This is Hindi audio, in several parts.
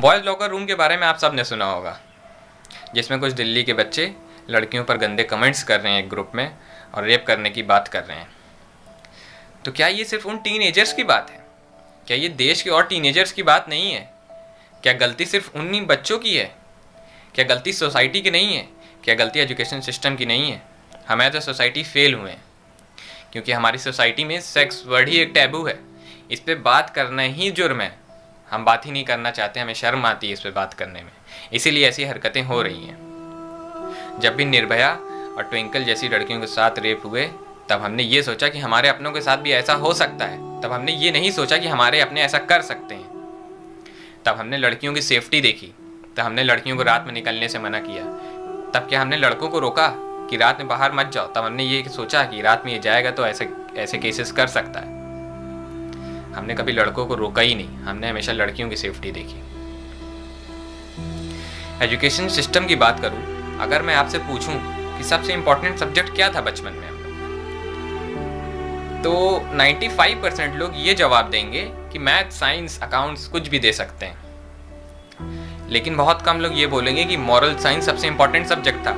बॉयज़ लॉकर रूम के बारे में आप सब ने सुना होगा, जिसमें कुछ दिल्ली के बच्चे लड़कियों पर गंदे कमेंट्स कर रहे हैं एक ग्रुप में और रेप करने की बात कर रहे हैं। तो क्या ये सिर्फ उन टीनेजर्स की बात है? क्या ये देश के और टीनेजर्स की बात नहीं है? क्या गलती सिर्फ उन्हीं बच्चों की है? क्या गलती सोसाइटी की नहीं है? क्या गलती एजुकेशन सिस्टम की नहीं है? हम एज अ सोसाइटी फेल हुए हैं, क्योंकि हमारी सोसाइटी में सेक्स वर्ड ही एक टैबू है। इस पे बात करना ही जुर्म है। हम बात ही नहीं करना चाहते, हमें शर्म आती है इस पे बात करने में, इसीलिए ऐसी हरकतें हो रही हैं। जब भी निर्भया और ट्विंकल जैसी लड़कियों के साथ रेप हुए, तब हमने ये सोचा कि हमारे अपनों के साथ भी ऐसा हो सकता है। तब हमने ये नहीं सोचा कि हमारे अपने ऐसा कर सकते हैं। तब हमने लड़कियों की सेफ्टी देखी। तब हमने लड़कियों को रात में निकलने से मना किया। तब क्या हमने लड़कों को रोका कि रात में बाहर मत जाओ? तब हमने ये सोचा कि रात में ये जाएगा तो ऐसे केसेस कर सकता है। हमने कभी लड़कों को रोका ही नहीं, हमने हमेशा लड़कियों की सेफ्टी देखी। एजुकेशन सिस्टम की बात करूं, अगर मैं आपसे पूछूं कि सबसे इंपॉर्टेंट सब्जेक्ट क्या था बचपन में हम लोग, तो 95% लोग ये जवाब देंगे कि मैथ, साइंस, अकाउंट्स कुछ भी दे सकते हैं। लेकिन बहुत कम लोग ये बोलेंगे कि मॉरल साइंस सबसे इंपॉर्टेंट सब्जेक्ट था,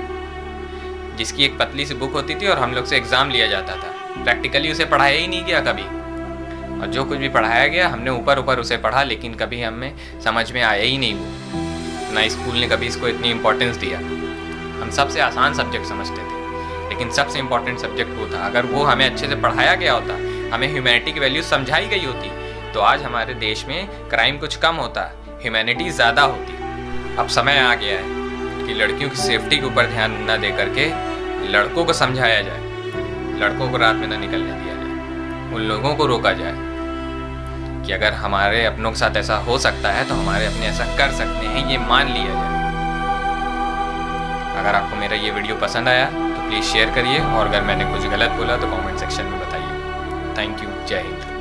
जिसकी एक पतली सी बुक होती थी और हम लोग से एग्जाम लिया जाता था। प्रैक्टिकली उसे पढ़ाया ही नहीं गया कभी, और जो कुछ भी पढ़ाया गया हमने ऊपर ऊपर उसे पढ़ा, लेकिन कभी हमें समझ में आया ही नहीं वो। ना स्कूल ने कभी इसको इतनी इंपॉर्टेंस दिया। हम सबसे आसान सब्जेक्ट समझते थे, लेकिन सबसे इंपॉर्टेंट सब्जेक्ट वो था। अगर वो हमें अच्छे से पढ़ाया गया होता, हमें ह्यूमैनिटी की वैल्यूज समझाई गई होती, तो आज हमारे देश में क्राइम कुछ कम होता, ह्यूमैनिटी ज़्यादा होती। अब समय आ गया है कि लड़कियों की सेफ्टी के ऊपर ध्यान न दे करके लड़कों को समझाया जाए, लड़कों को रात में न निकलने दिया जाए, उन लोगों को रोका जाए कि अगर हमारे अपनों के साथ ऐसा हो सकता है तो हमारे अपने ऐसा कर सकते हैं, ये मान लिया जाए। अगर आपको मेरा ये वीडियो पसंद आया तो प्लीज़ शेयर करिए, और अगर मैंने कुछ गलत बोला तो कमेंट सेक्शन में बताइए। Thank you. जय हिंद।